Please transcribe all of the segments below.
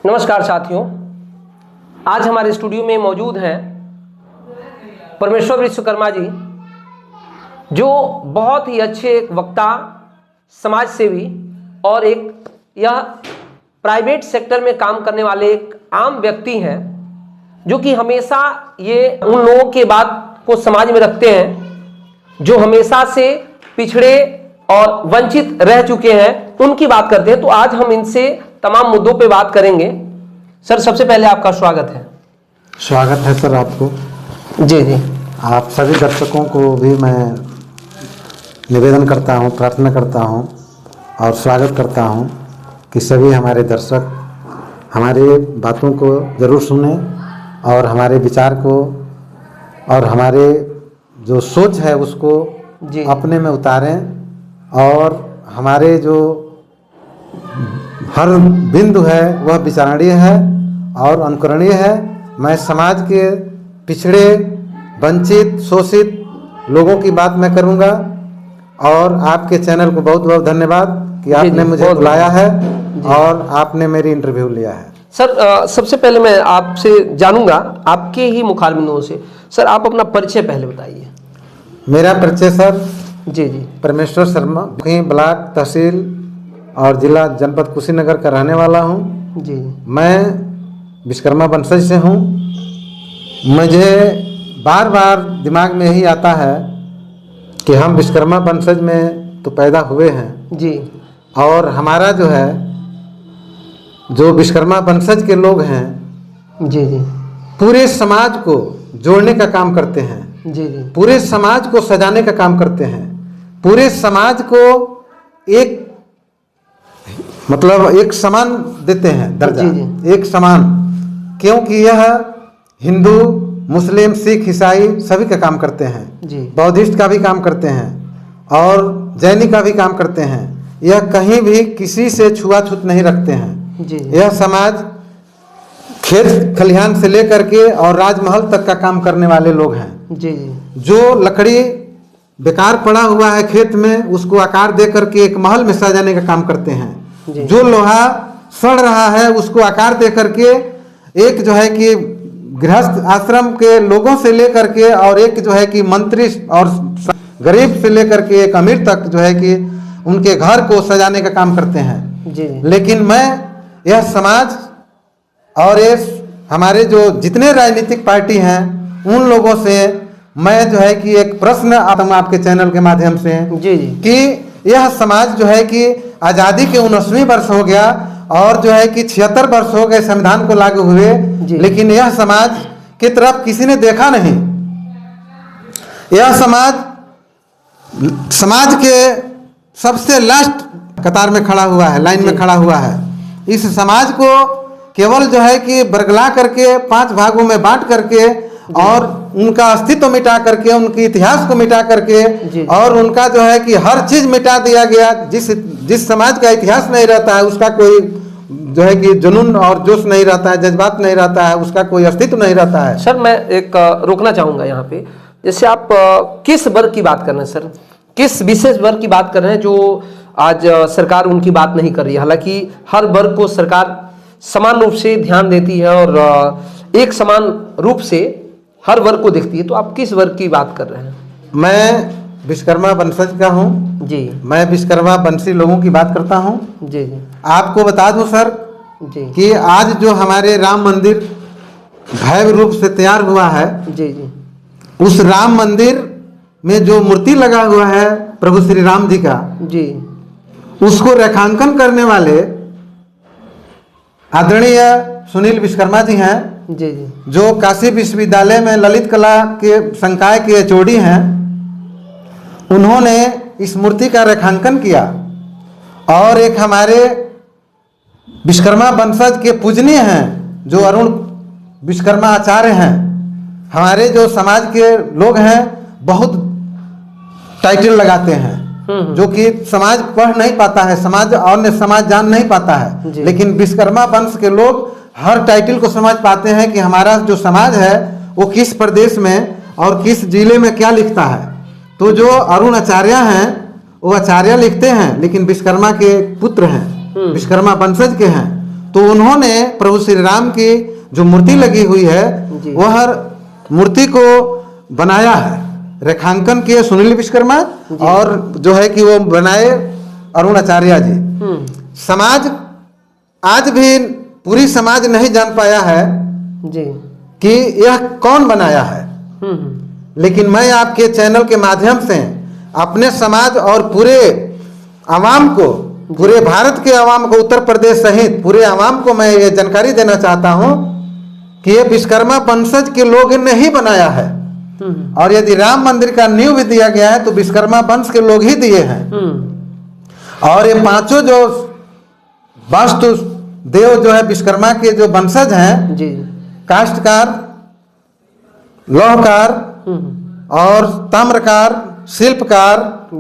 नमस्कार साथियों, आज हमारे स्टूडियो में मौजूद हैं परमेश्वर विश्वकर्मा जी, जो बहुत ही अच्छे एक वक्ता, समाज सेवी और एक यह प्राइवेट सेक्टर में काम करने वाले एक आम व्यक्ति हैं, जो कि हमेशा ये उन लोगों के बात को समाज में रखते हैं जो हमेशा से पिछड़े और वंचित रह चुके हैं, उनकी बात करते हैं। तो आज हम इनसे तमाम मुद्दों पे बात करेंगे। सर, सबसे पहले आपका स्वागत है। स्वागत है सर आपको। जी जी। आप सभी दर्शकों को भी मैं निवेदन करता हूं, प्रार्थना करता हूं और स्वागत करता हूं कि सभी हमारे दर्शक हमारे बातों को ज़रूर सुनें और हमारे विचार को और हमारे जो सोच है उसको जी अपने में उतारें और हमारे जो हर बिंदु है वह विचारणीय है और अनुकरणीय है। मैं समाज के पिछड़े, वंचित, शोषित लोगों की बात मैं करूंगा और आपके चैनल को बहुत बहुत धन्यवाद कि आपने मुझे बुलाया है और आपने मेरी इंटरव्यू लिया है। सर, सबसे पहले मैं आपसे जानूंगा आपके ही मुखारबिंदों से, सर आप अपना परिचय पहले बताइए। मेरा परिचय सर जी जी। परमेश्वर शर्मा, ब्लॉक, तहसील और जिला जनपद कुशीनगर का रहने वाला हूँ। जी। मैं विश्वकर्मा वंशज से हूँ। मुझे बार बार दिमाग में यही आता है कि हम विश्वकर्मा वंशज में तो पैदा हुए हैं जी, और हमारा जो है जो विश्वकर्मा वंशज के लोग हैं जी जी, पूरे समाज को जोड़ने का काम करते हैं, जी जी, पूरे समाज को सजाने का काम करते हैं, पूरे समाज को एक मतलब एक समान देते हैं दर्जा, जी जी। एक समान, क्योंकि यह हिंदू, मुस्लिम, सिख, ईसाई सभी का काम करते हैं जी। बौद्धिस्ट का भी काम करते हैं और जैनी का भी काम करते हैं। यह कहीं भी किसी से छुआछूत नहीं रखते हैं। जी। यह समाज खेत खलिहान से लेकर के और राजमहल तक का काम करने वाले लोग हैं। जी जी। जो लकड़ी बेकार पड़ा हुआ है खेत में, उसको आकार दे करके एक महल में सजाने का काम करते हैं। जो लोहा सड़ रहा है उसको आकार दे करके एक जो है कि गृहस्थ आश्रम के लोगों से लेकर के और एक जो है कि मंत्री और गरीब से लेकर के एक अमीर तक जो है कि उनके घर को सजाने का काम करते हैं। जी। लेकिन मैं यह समाज और ये हमारे जो जितने राजनीतिक पार्टी हैं उन लोगों से मैं जो है कि एक प्रश्न आपके चैनल के माध्यम से जी जी, कि यह समाज जो है कि आज़ादी के 19वीं वर्ष हो गया और जो है कि 76 वर्ष हो गए संविधान को लागू हुए, लेकिन यह समाज की तरफ किसी ने देखा नहीं। यह समाज के सबसे लास्ट कतार में खड़ा हुआ है, लाइन में खड़ा हुआ है। इस समाज को केवल जो है कि बरगला करके 5 भागों में बांट करके और उनका अस्तित्व मिटा करके, उनके इतिहास को मिटा करके और उनका जो है कि हर चीज मिटा दिया गया। जिस समाज का इतिहास नहीं रहता है उसका कोई जो है कि जुनून और जोश नहीं रहता है, जज्बात नहीं रहता है, उसका कोई अस्तित्व नहीं रहता है। सर मैं एक रोकना चाहूंगा यहाँ पे। जैसे आप किस वर्ग की बात कर रहे हैं सर, किस विशेष वर्ग की बात कर रहे हैं जो आज सरकार उनकी बात नहीं कर रही है? हालांकि हर वर्ग को सरकार समान रूप से ध्यान देती है और एक समान रूप से हर वर्ग को देखती है, तो आप किस वर्ग की बात कर रहे हैं? मैं विश्वकर्मा वंशज का हूँ जी। मैं विश्वकर्मा वंशी लोगों की बात करता हूँ। जी जी। आपको बता दूं सर जी कि आज जो हमारे राम मंदिर भव्य रूप से तैयार हुआ है, जी जी, उस राम मंदिर में जो मूर्ति लगा हुआ है प्रभु श्री राम जी का, जी, उसको रेखांकन करने वाले आदरणीय सुनील विश्वकर्मा जी हैं, जी जी, जो काशी विश्वविद्यालय में ललित कला के संकाय के एचओडी हैं। उन्होंने इस मूर्ति का रेखांकन किया और एक हमारे विश्वकर्मा वंशज के पूजनीय हैं जो अरुण विश्वकर्मा आचार्य हैं। हमारे जो समाज के लोग हैं बहुत टाइटल लगाते हैं, जो कि समाज पढ़ नहीं पाता है, समाज और समाज जान नहीं पाता है, लेकिन विश्वकर्मा वंश के लोग हर टाइटल को समझ पाते हैं कि हमारा जो समाज है वो किस प्रदेश में और किस जिले में क्या लिखता है। तो जो अरुण आचार्य हैं वो आचार्य लिखते हैं लेकिन विश्वकर्मा के पुत्र हैं, विश्वकर्मा वंशज के हैं। तो उन्होंने प्रभु श्री राम की जो मूर्ति लगी हुई है जी। वह मूर्ति को बनाया है, रेखांकन किए सुनील विश्वकर्मा और जो है कि वो बनाए अरुण आचार्य जी। समाज आज भी पूरी समाज नहीं जान पाया है जी कि यह कौन बनाया है, लेकिन मैं आपके चैनल के माध्यम से अपने समाज और पूरे आवाम को, पूरे भारत के आवाम को, उत्तर प्रदेश सहित पूरे आवाम को मैं ये जानकारी देना चाहता हूं कि ये विश्वकर्मा वंशज के लोग ने ही बनाया है। और यदि राम मंदिर का नींव भी दिया गया है तो विश्वकर्मा वंश के लोग ही दिए हैं। और ये पांचों जो वास्तु देव जो है विश्वकर्मा के जो वंशज हैं जी, काष्ठकार, लौहकार और ताम्रकार, शिल्पकार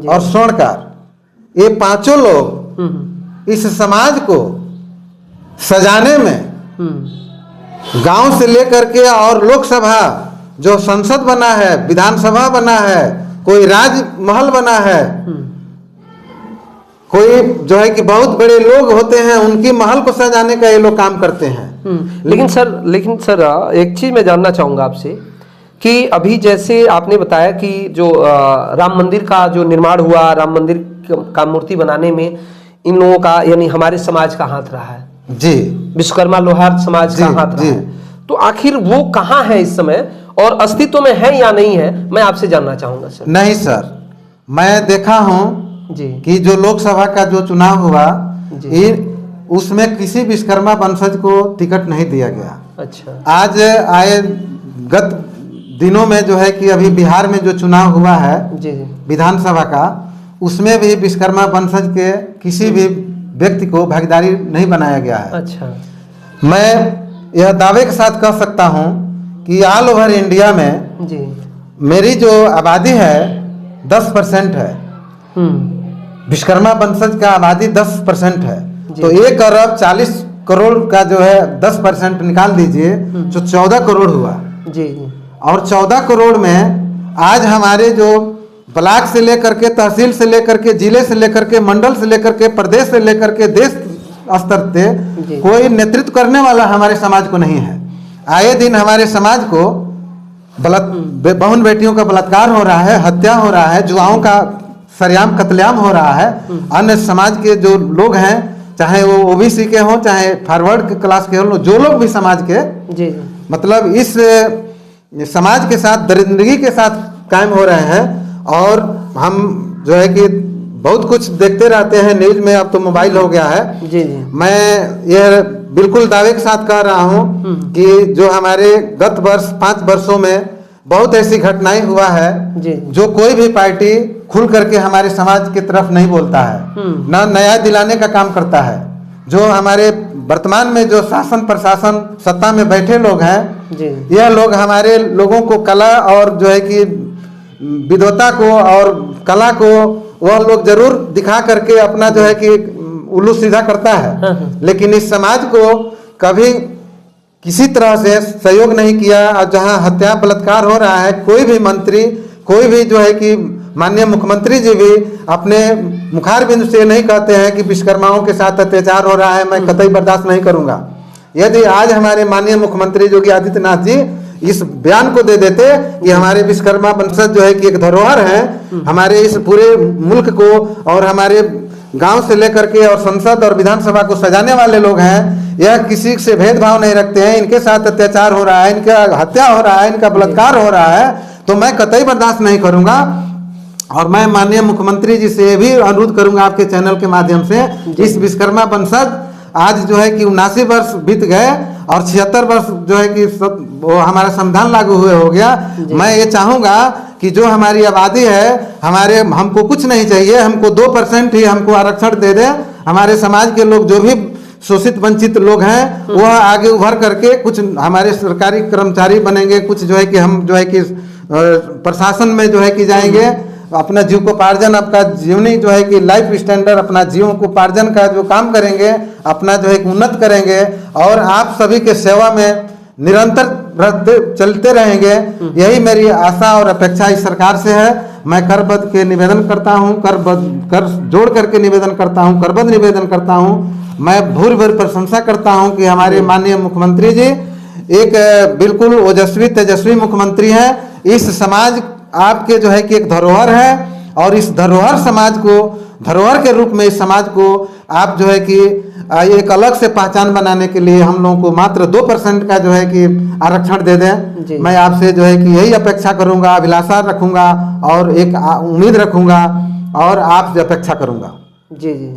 और स्वर्णकार, ये पांचों लोग इस समाज को सजाने में गांव से लेकर के और लोकसभा जो संसद बना है, विधानसभा बना है, कोई राजमहल बना है, कोई जो है कि बहुत बड़े लोग होते हैं उनकी महल को सजाने का ये लोग काम करते हैं। लेकिन सर एक चीज मैं जानना चाहूंगा आपसे कि अभी जैसे आपने बताया कि जो राम मंदिर का जो निर्माण हुआ, राम मंदिर का मूर्ति बनाने में इन लोगों का यानी हमारे समाज का हाथ रहा है जी, विश्वकर्मा लोहार समाज का हाथ रहा है, तो आखिर वो कहाँ है इस समय और अस्तित्व में है या नहीं है, मैं आपसे जानना चाहूंगा सर। नहीं सर, मैं देखा हूँ जी कि जो लोकसभा का जो चुनाव हुआ उसमें किसी विश्वकर्मा वंशज को टिकट नहीं दिया गया। अच्छा, आज आए गत दिनों में जो है कि अभी बिहार में जो चुनाव हुआ है जी विधानसभा का, उसमें भी विश्वकर्मा वंशज के किसी भी व्यक्ति को भागीदारी नहीं बनाया गया है। अच्छा, मैं यह दावे के साथ कह सकता हूं कि ऑल ओवर इंडिया में जी मेरी जो आबादी है 10% है, विश्वकर्मा वंशज का आबादी 10% है, तो 1 अरब 40 करोड़ का जो है 10% निकाल दीजिए जो 14 करोड़ हुआ जी। और 14 करोड़ में आज हमारे जो ब्लॉक से लेकर के, तहसील से लेकर के, जिले से लेकर के, मंडल से लेकर के, प्रदेश से लेकर के देश स्तर से कोई नेतृत्व करने वाला हमारे समाज को नहीं है। आए दिन हमारे समाज को बहन बेटियों का बलात्कार हो रहा है, हत्या हो रहा है, जुआओं का सरेआम कत्लेआम हो रहा है। अन्य समाज के जो लोग हैं, चाहे वो ओबीसी के हों, चाहे फॉरवर्ड क्लास के हों, जो लोग भी समाज के जी मतलब इस समाज के साथ दरिंदगी के साथ कायम हो रहे हैं। और हम जो है कि बहुत कुछ देखते रहते हैं न्यूज में, अब तो मोबाइल हो गया है जी जी। मैं यह बिल्कुल दावे के साथ कह रहा हूं कि जो हमारे गत वर्ष 5 वर्षों में बहुत ऐसी घटनाएं हुआ है जी। जो कोई भी पार्टी खुल करके हमारे समाज की तरफ नहीं बोलता है, न न्याय दिलाने का काम करता है। जो हमारे वर्तमान में जो शासन प्रशासन सत्ता में बैठे लोग हैं जी, यह लोग हमारे लोगों को कला और जो है कि विद्वता को और कला को वह लोग जरूर दिखा करके अपना जो है कि उल्लू सीधा करता है, लेकिन इस समाज को कभी किसी तरह से सहयोग नहीं किया। और जहां हत्या बलात्कार हो रहा है, कोई भी मंत्री, कोई भी जो है कि माननीय मुख्यमंत्री जी भी अपने मुखार बिंदु से नहीं कहते हैं कि विश्वकर्माओं के साथ अत्याचार हो रहा है, मैं कतई बर्दाश्त नहीं करूंगा। यदि आज हमारे माननीय मुख्यमंत्री योगी आदित्यनाथ जी इस बयान को दे देते कि हमारे विश्वकर्मा वंशज जो है कि एक धरोहर है हमारे इस पूरे मुल्क को, और हमारे गांव से लेकर के और संसद और विधानसभा को सजाने वाले लोग हैं, यह किसी से भेदभाव नहीं रखते हैं, इनके साथ अत्याचार हो रहा है, इनका हत्या हो रहा है, इनका बलात्कार हो रहा है, तो मैं कतई बर्दाश्त नहीं करूंगा। और मैं माननीय मुख्यमंत्री जी से भी अनुरोध करूंगा आपके चैनल के माध्यम से, इस विश्वकर्मा वंशज आज जो है कि 79 वर्ष बीत गए और 76 वर्ष जो है कि वो हमारा संविधान लागू हुए हो गया। मैं ये चाहूंगा कि जो हमारी आबादी है, हमको कुछ नहीं चाहिए, हमको 2% ही हमको आरक्षण दे दे। हमारे समाज के लोग जो भी शोषित वंचित लोग हैं वह आगे उभर करके कुछ हमारे सरकारी कर्मचारी बनेंगे, कुछ जो है कि हम जो है कि प्रशासन में जो है कि जाएंगे, अपना जीविकोपार्जन, आपका जीवनी जो है कि लाइफ स्टैंडर्ड, अपना जीवकोपार्जन का जो काम करेंगे, अपना जो है कि उन्नत करेंगे और आप सभी के सेवा में निरंतर चलते रहेंगे। यही मेरी आशा और अपेक्षा इस सरकार से है। मैं करबद्ध के निवेदन करता हूँ, कर जोड़ करके निवेदन करता हूँ, करबद्ध निवेदन करता हूँ मैं भूरि भूरि प्रशंसा करता हूं कि हमारे माननीय मुख्यमंत्री जी एक बिल्कुल ओजस्वी तेजस्वी मुख्यमंत्री हैं। इस समाज आपके जो है कि एक धरोहर है, और इस धरोहर समाज को, धरोहर के रूप में इस समाज को आप जो है कि एक अलग से पहचान बनाने के लिए हम लोगों को मात्र 2% का जो है कि आरक्षण दे दें। मैं आपसे जो है कि यही अपेक्षा करूंगा, अभिलाषा रखूंगा और एक उम्मीद रखूंगा और आपसे अपेक्षा करूंगा। जी जी।